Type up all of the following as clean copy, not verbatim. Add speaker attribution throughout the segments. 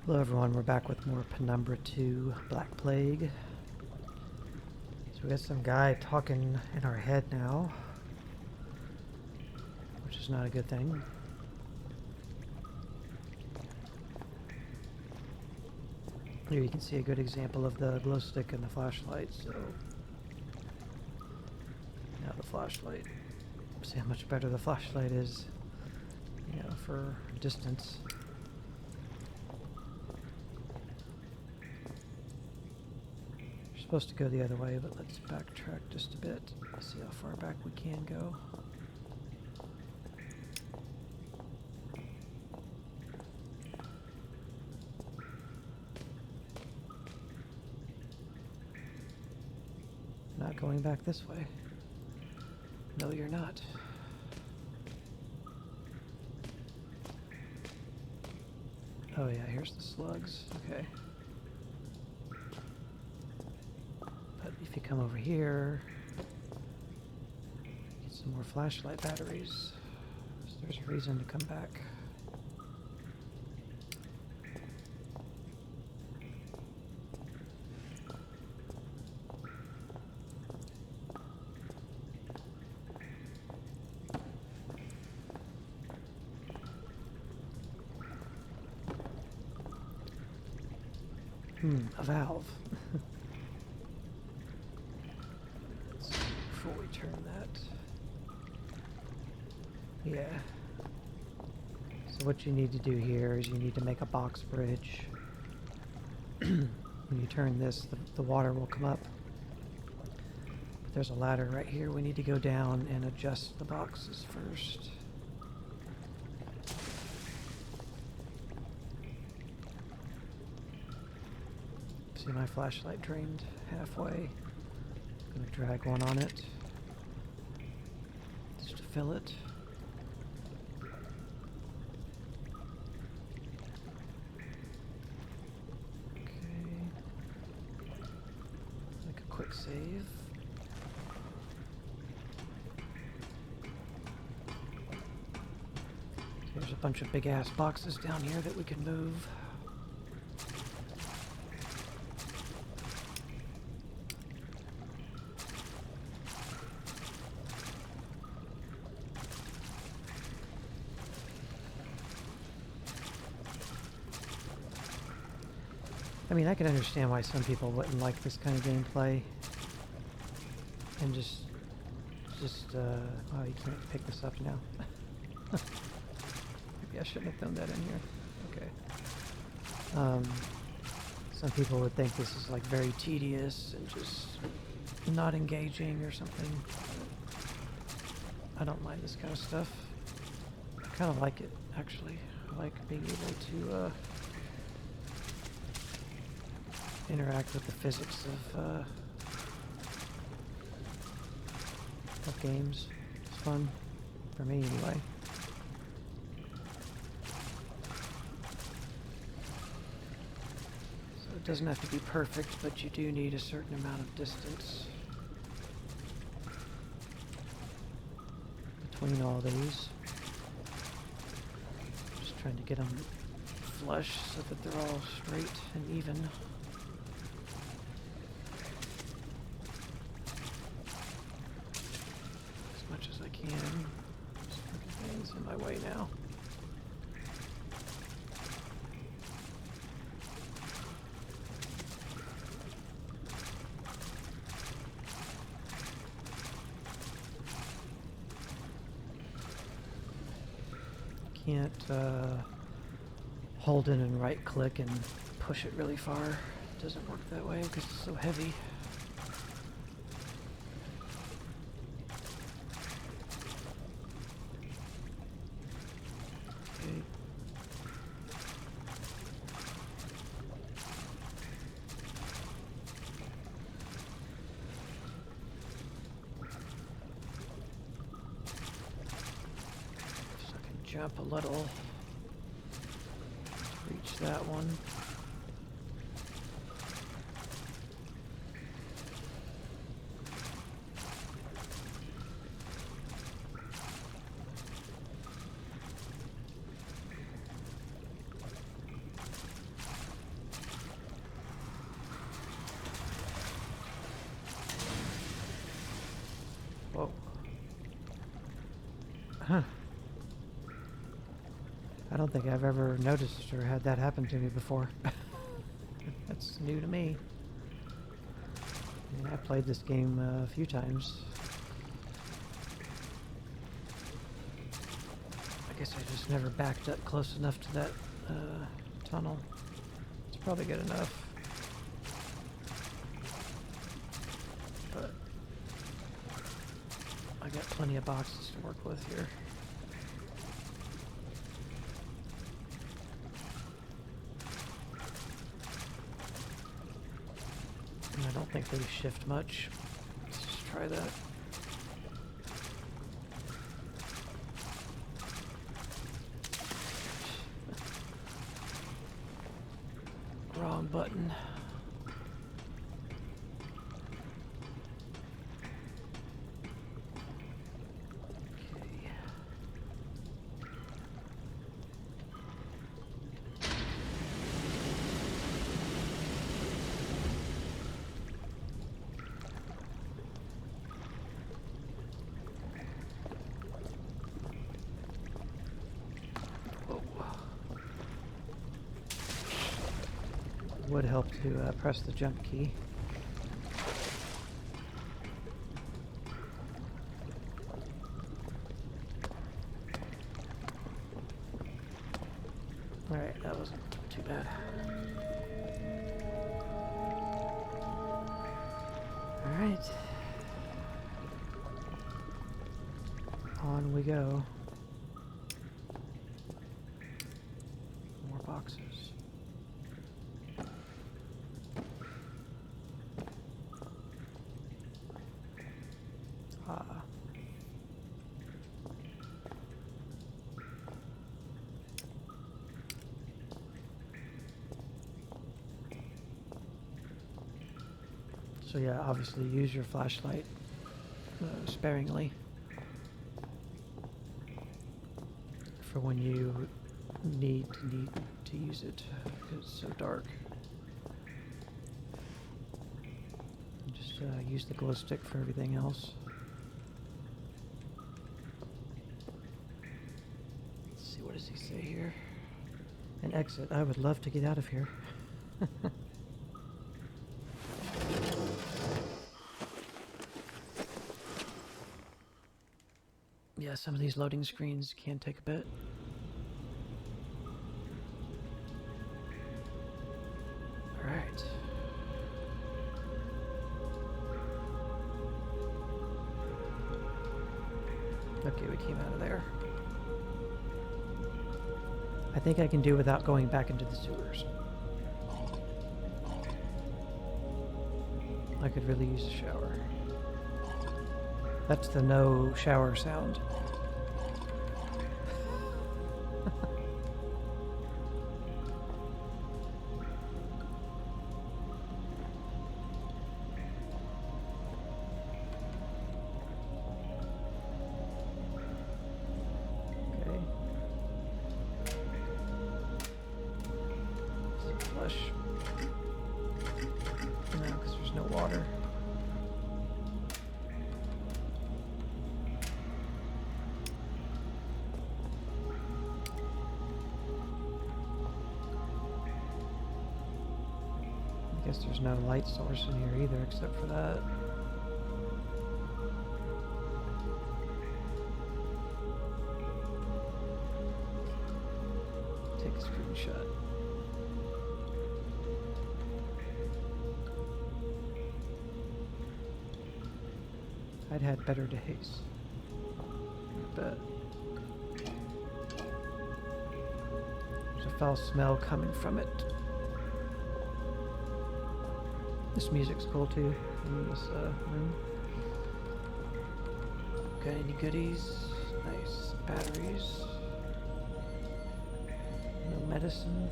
Speaker 1: Hello everyone, we're back with more Penumbra 2 Black Plague. So we got some guy talking in our head now, which is not a good thing. Here you can see a good example of the glow stick and the flashlight, so now the flashlight. See how much better the flashlight is, you know, for distance. Supposed to go the other way, but let's backtrack just a bit. See how far back we can go. Not going back this way. No, you're not. Oh yeah, here's the slugs. Okay. If you come over here, get some more flashlight batteries. So there's a reason to come back. A valve. Before we turn that. Yeah. So what you need to do here is you need to make a box bridge. When you turn this, the water will come up. But there's a ladder right here. We need to go down and adjust the boxes first. See, my flashlight drained halfway. I'm going to drag one on it just to fill it. Okay. Make a quick save. There's a bunch of big ass boxes down here that we can move. I mean, I can understand why some people wouldn't like this kind of gameplay. And oh, you can't pick this up now. Maybe I shouldn't have thrown that in here. Okay. Some people would think this is like very tedious and just not engaging or something. I don't mind this kind of stuff. I kind of like it, actually. I like being able to, interact with the physics of games. It's fun, for me anyway. So it doesn't have to be perfect, but you do need a certain amount of distance between all these. Just trying to get them flush so that they're all straight and even. In my way now. Can't hold it and right click and push it really far. It doesn't work that way because it's so heavy. Jump a little to reach that one. Huh. I don't think I've ever noticed or had that happen to me before. That's new to me. I mean, I played this game a few times. I guess I just never backed up close enough to that tunnel. It's probably good enough. But I got plenty of boxes to work with here. And I don't think they shift much. Let's just try that. Wrong button. Okay. Would help to press the jump key. Alright, that wasn't too bad. Alright. On we go. More boxes. So yeah, obviously use your flashlight sparingly for when you need to use it because it's so dark. Just use the glow stick for everything else. Let's see, what does he say here? An exit. I would love to get out of here. Yeah, some of these loading screens can take a bit. Alright. Okay, we came out of there. I think I can do without going back into the sewers. I could really use a shower. That's the no shower sound. Okay. Is it flush? No, because there's no water. I guess there's no light source in here either, except for that. Take a screenshot. I'd had better days. But there's a foul smell coming from it. This music's cool too in this room. Got any goodies? Nice. Batteries. No medicine.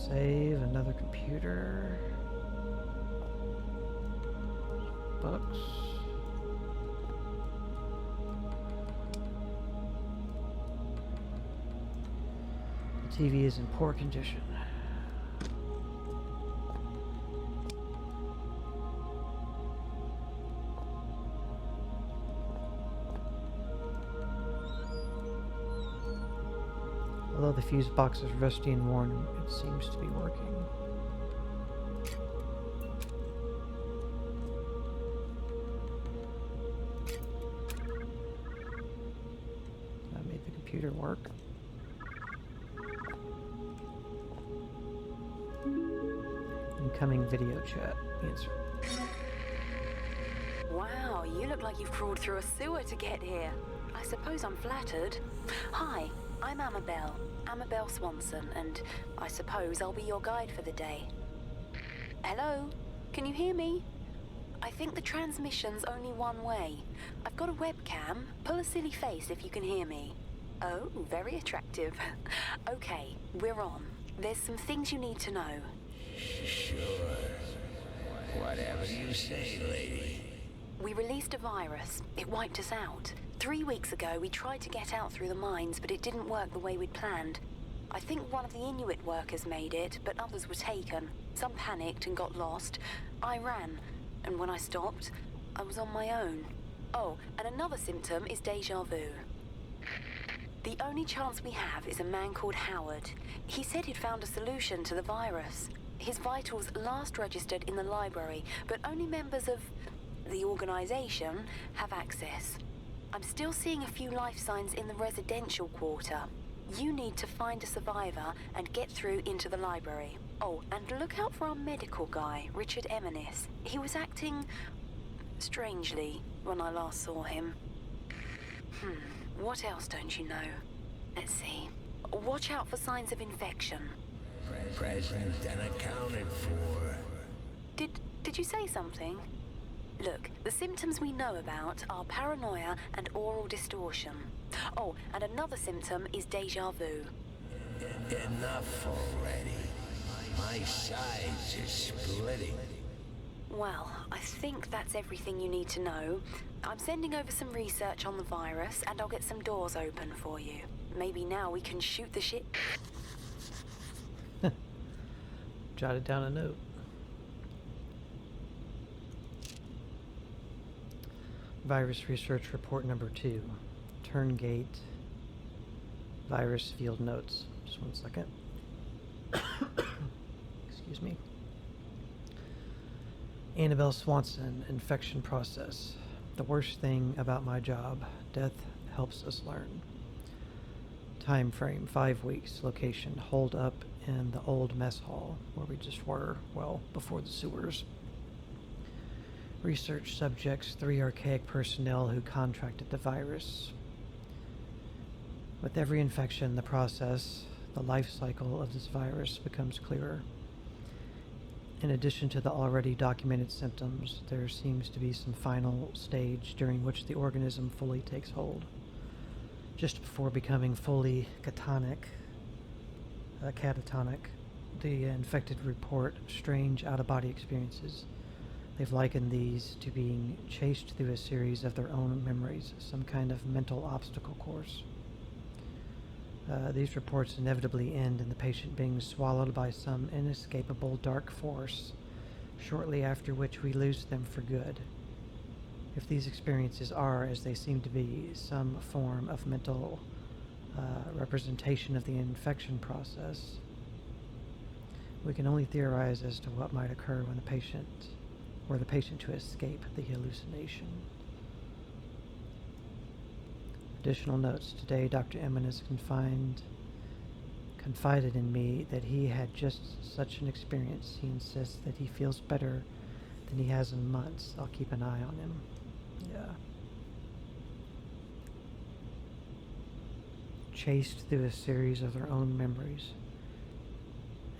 Speaker 1: Save another computer. books. The TV is in poor condition. Although the fuse box is rusty and worn, it seems to be working. That made the computer work. Incoming video chat. Answer.
Speaker 2: Wow, you look like you've crawled through a sewer to get here. I suppose I'm flattered. Hi, I'm Amabel Swanson, and I suppose I'll be your guide for the day. Hello? Can you hear me? I think the transmission's only one way. I've got a webcam. Pull a silly face if you can hear me. Oh, very attractive. Okay, we're on. There's some things you need to know.
Speaker 3: Sure. Whatever you say, lady.
Speaker 2: We released a virus. It wiped us out. 3 weeks ago, we tried to get out through the mines, but it didn't work the way we'd planned. I think one of the Inuit workers made it, but others were taken. Some panicked and got lost. I ran, and when I stopped, I was on my own. Oh, and another symptom is déjà vu. The only chance we have is a man called Howard. He said he'd found a solution to the virus. His vitals last registered in the library, but only members of the organization have access. I'm still seeing a few life signs in the residential quarter. You need to find a survivor and get through into the library. Oh, and look out for our medical guy, Richard Eminis. He was acting strangely when I last saw him. What else don't you know? Let's see. Watch out for signs of infection.
Speaker 3: Present and accounted for.
Speaker 2: Did you say something? Look, the symptoms we know about are paranoia and oral distortion. Oh, and another symptom is déjà vu.
Speaker 3: Enough already. My sides are splitting.
Speaker 2: Well, I think that's everything you need to know. I'm sending over some research on the virus, and I'll get some doors open for you. Maybe now we can shoot the shit.
Speaker 1: Jotted down a note. Virus Research Report number 2. Turngate. Virus Field Notes. Just one second. Excuse me. Annabelle Swanson, infection process. The worst thing about my job. Death helps us learn. Time frame, 5 weeks. Location, hold up in the old mess hall, where we just were, well, before the sewers. Research subjects, 3 archaic personnel who contracted the virus. With every infection, the process, the life cycle of this virus becomes clearer. In addition to the already documented symptoms, there seems to be some final stage during which the organism fully takes hold. Just before becoming fully catatonic, the infected report strange out-of-body experiences. They've likened these to being chased through a series of their own memories, some kind of mental obstacle course. These reports inevitably end in the patient being swallowed by some inescapable dark force, shortly after which we lose them for good. If these experiences are, as they seem to be, some form of mental representation of the infection process, we can only theorize as to what might occur when the patient to escape the hallucination. Additional notes. Today, Dr. Eminis confided in me that he had just such an experience. He insists that he feels better than he has in months. I'll keep an eye on him. Yeah. Chased through a series of their own memories.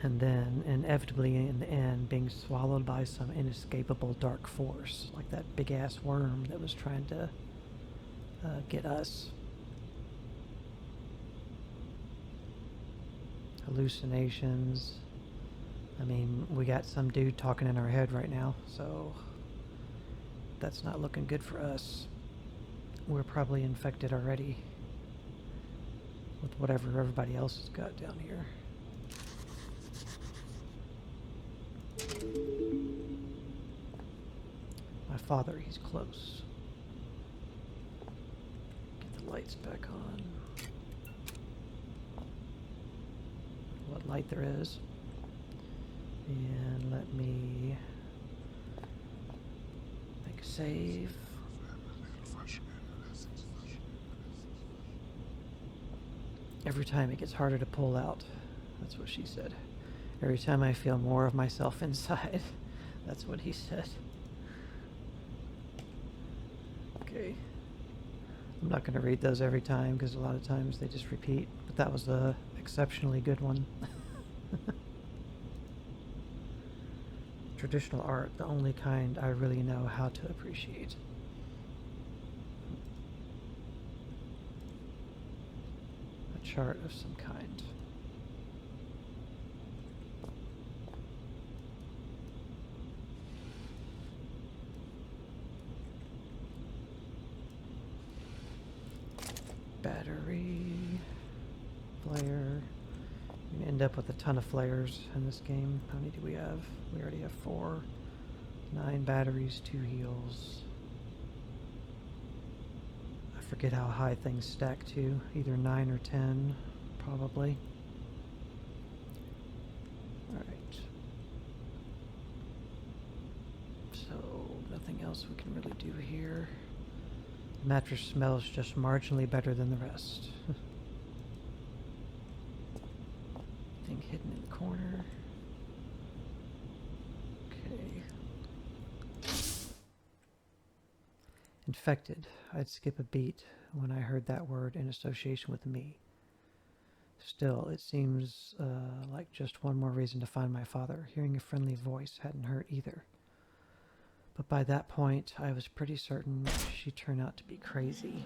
Speaker 1: And then, inevitably in the end, being swallowed by some inescapable dark force, like that big-ass worm that was trying to get us. Hallucinations. I mean, we got some dude talking in our head right now, so that's not looking good for us. We're probably infected already with whatever everybody else has got down here. My father, he's close. Get the lights back on. What light there is. And let me make a save. Every time it gets harder to pull out. That's what she said. Every time I feel more of myself inside. That's what he said. Okay. I'm not going to read those every time because a lot of times they just repeat. But that was a exceptionally good one. Traditional art, the only kind I really know how to appreciate. A chart of some kind. Battery, flare. We're gonna end up with a ton of flares in this game. How many do we have? We already have 4. 9 batteries, 2 heals. I forget how high things stack to. Either 9 or 10, probably. Alright. So, nothing else we can really do here. The mattress smells just marginally better than the rest. Thing hidden in the corner. Okay. Infected. I'd skip a beat when I heard that word in association with me. Still, it seems like just one more reason to find my father. Hearing a friendly voice hadn't hurt either. But by that point, I was pretty certain she turned out to be crazy.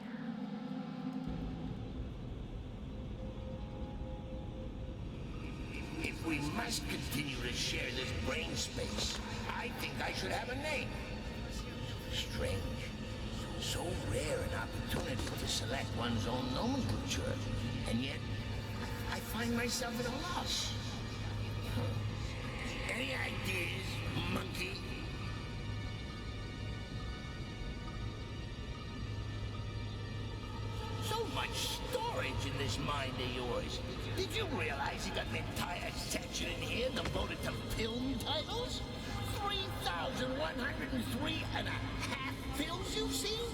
Speaker 3: If we must continue to share this brain space, I think I should have a name. Strange. So rare an opportunity to select one's own nomenclature, and yet I find myself at a loss. Any ideas, monkey? So much storage in this mind of yours. Did you realize you got an entire section in here devoted to film titles? 3,103 and a half films you've seen?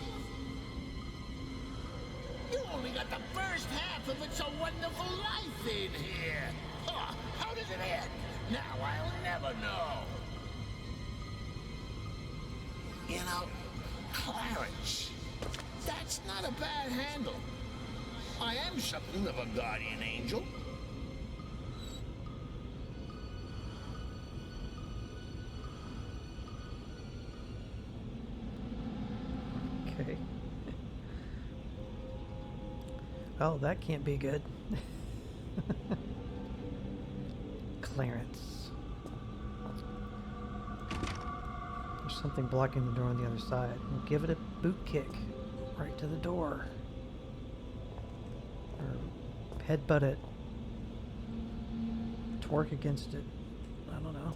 Speaker 3: You only got the first half of It's a Wonderful Life in here. Huh, how does it end? Now I'll never know. You know, Clarence, that's not a bad handle. I am something of a guardian angel.
Speaker 1: Okay. Oh, that can't be good. Clarence. There's something blocking the door on the other side. We'll give it a boot kick right to the door. Or headbutt it. Twerk against it. I don't know.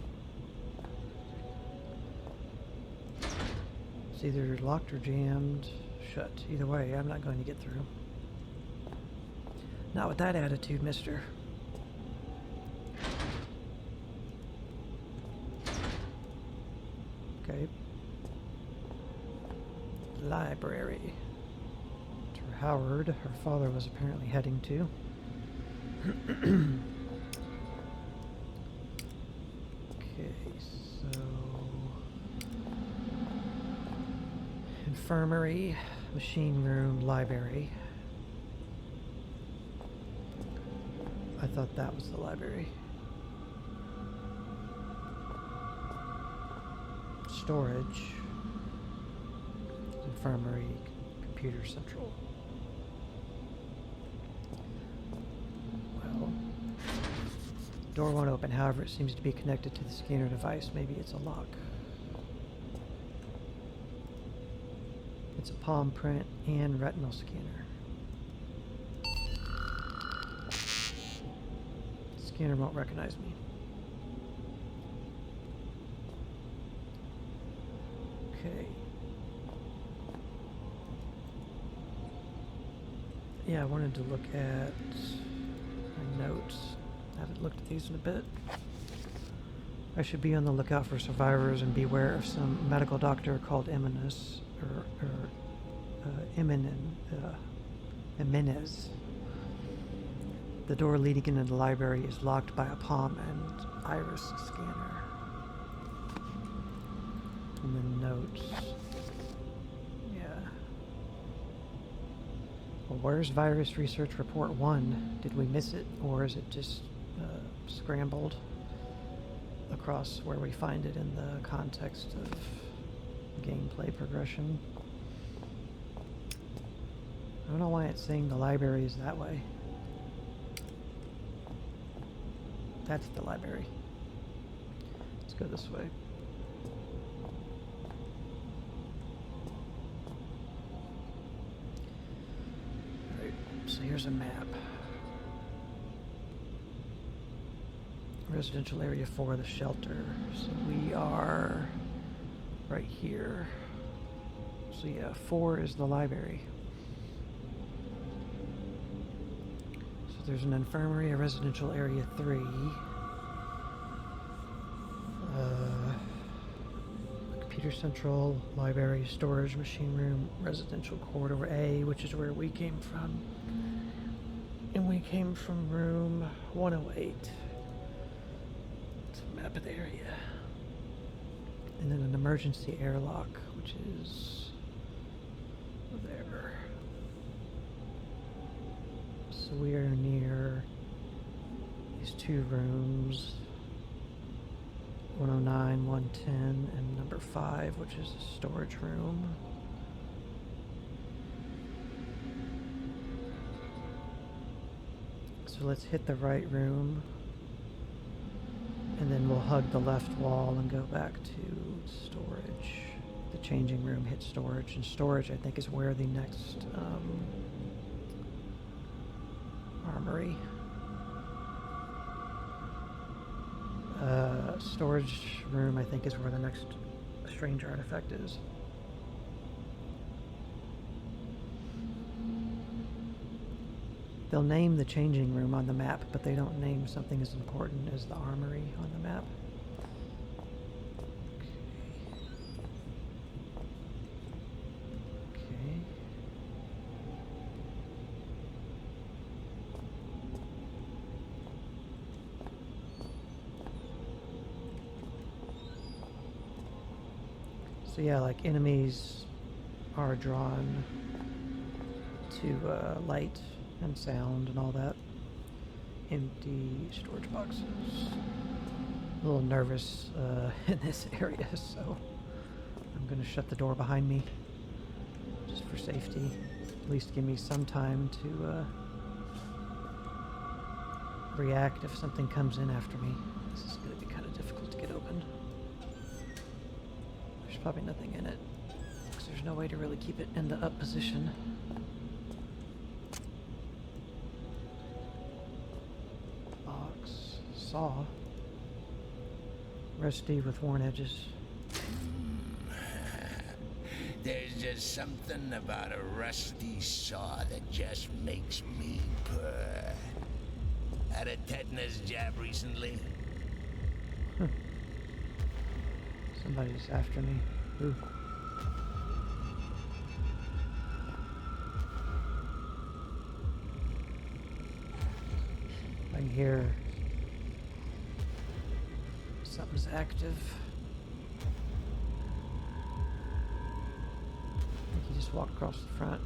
Speaker 1: It's either locked or jammed. Shut. Either way, I'm not going to get through. Not with that attitude, mister. Okay. Library. To Howard, her father was apparently heading to. Okay, so... Infirmary, machine room, library. I thought that was the library. Storage. Infirmary, computer central. Well, door won't open. However, it seems to be connected to the scanner device. Maybe it's a lock. It's a palm print and retinal scanner. Scanner won't recognize me. Okay. Yeah, I wanted to look at my notes. I haven't looked at these in a bit. I should be on the lookout for survivors and beware of some medical doctor called Jimenez. The door leading into the library is locked by a palm and iris scanner. And then notes. Yeah. Well, where's Virus Research Report 1? Did we miss it, or is it just scrambled across where we find it in the context of gameplay progression? I don't know why it's saying the library is that way. That's the library. Let's go this way. Alright, so here's a map. Residential area 4, the shelter. So we are right here. So yeah, 4 is the library. So there's an infirmary, a residential area 3. Computer central, library, storage, machine room, residential corridor A, which is where we came from. And we came from room 108. It's a map of the area. And then an emergency airlock, which is there. So we are near these two rooms, 109, 110, and number 5, which is a storage room. So let's hit the right room, and then we'll hug the left wall and go back to storage. The changing room hit storage, and storage I think is where the next armory. Storage room I think is where the next strange artifact is. They'll name the changing room on the map, but they don't name something as important as the armory on the map. Okay. So yeah, like enemies are drawn to light and sound and all that. Empty storage boxes. A little nervous in this area, so I'm gonna shut the door behind me just for safety. At least give me some time to react if something comes in after me. This is gonna be kind of difficult to get open. There's probably nothing in it, because there's no way to really keep it in the up position. Box. Saw. Rusty with worn edges.
Speaker 3: There's just something about a rusty saw that just makes me purr. Had a tetanus jab recently?
Speaker 1: Somebody's after me. Ooh. I can hear something's active. I think he just walked across the front.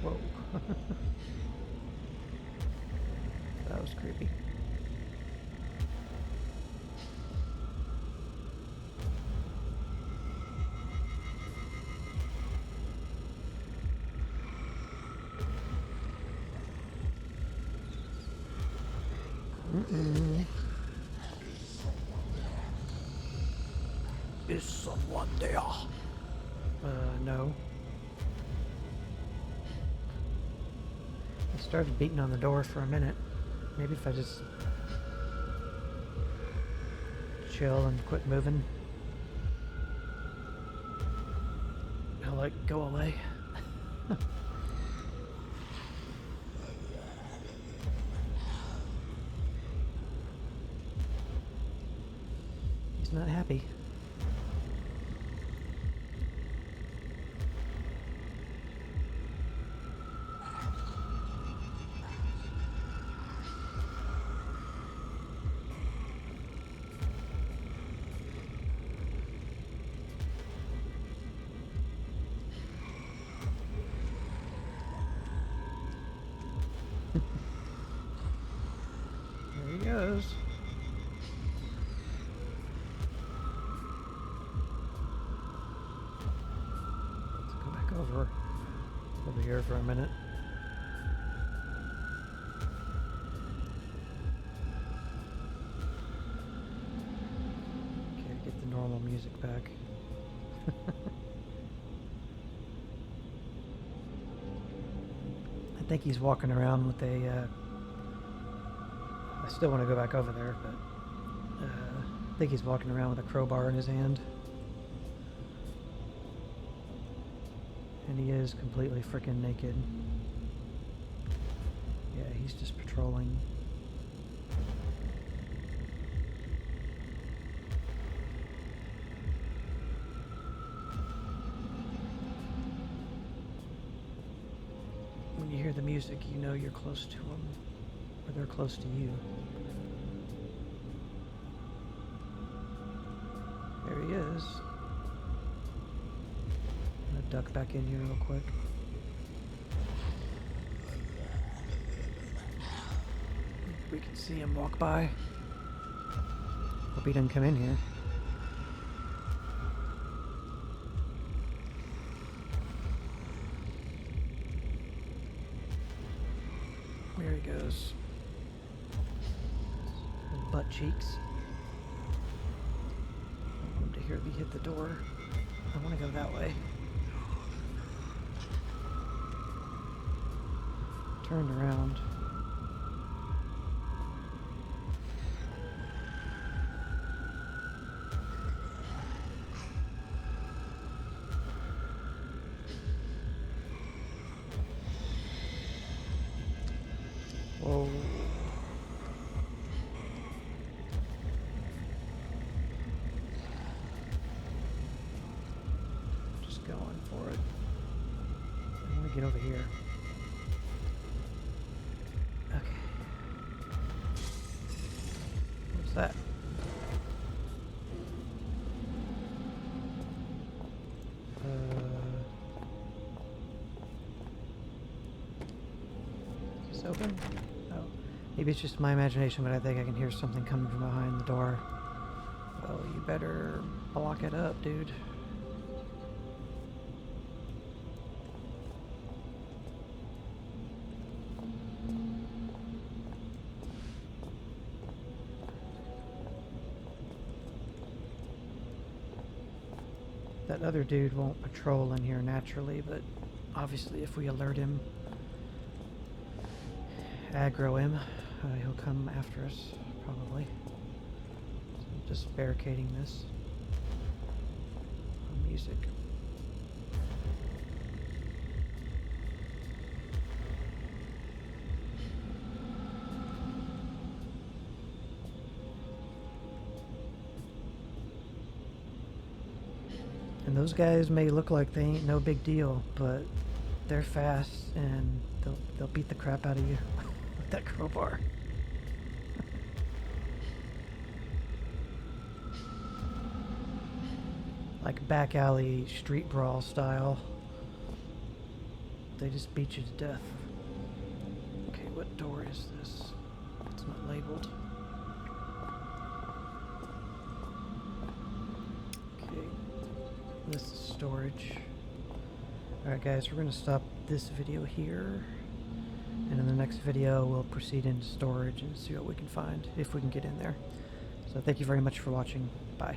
Speaker 1: Whoa. That was creepy. Mm-mm. Is someone there? No. I started beating on the door for a minute. Maybe if I just chill and quit moving, he'll like go away. He's not happy. There he goes. Let's go back over here for a minute. Okay, get the normal music back. I think he's walking around with a I still want to go back over there, but I think he's walking around with a crowbar in his hand. And he is completely freaking naked. Yeah, he's just patrolling. When you hear the music, you know you're close to them, or they're close to you. There he is. I'm gonna duck back in here real quick. We can see him walk by. Hope he didn't come in here. There he goes. His butt cheeks. I want him to hear me hit the door. I want to go that way. Turned around. Whoa. Just going for it. I want to get over here. Okay. What's that? Is this open? Oh. Maybe it's just my imagination, but I think I can hear something coming from behind the door. Well, you better block it up, dude. That other dude won't patrol in here naturally, but obviously if we alert him, aggro him, he'll come after us, probably. So I'm just barricading this. Music. And those guys may look like they ain't no big deal, but they're fast and they'll beat the crap out of you with that crowbar. Like back alley street brawl style. They just beat you to death. Okay, what door is this? It's not labeled. Okay. This is storage. Alright guys, we're going to stop this video here. And in the next video, we'll proceed into storage and see what we can find, if we can get in there. So thank you very much for watching. Bye.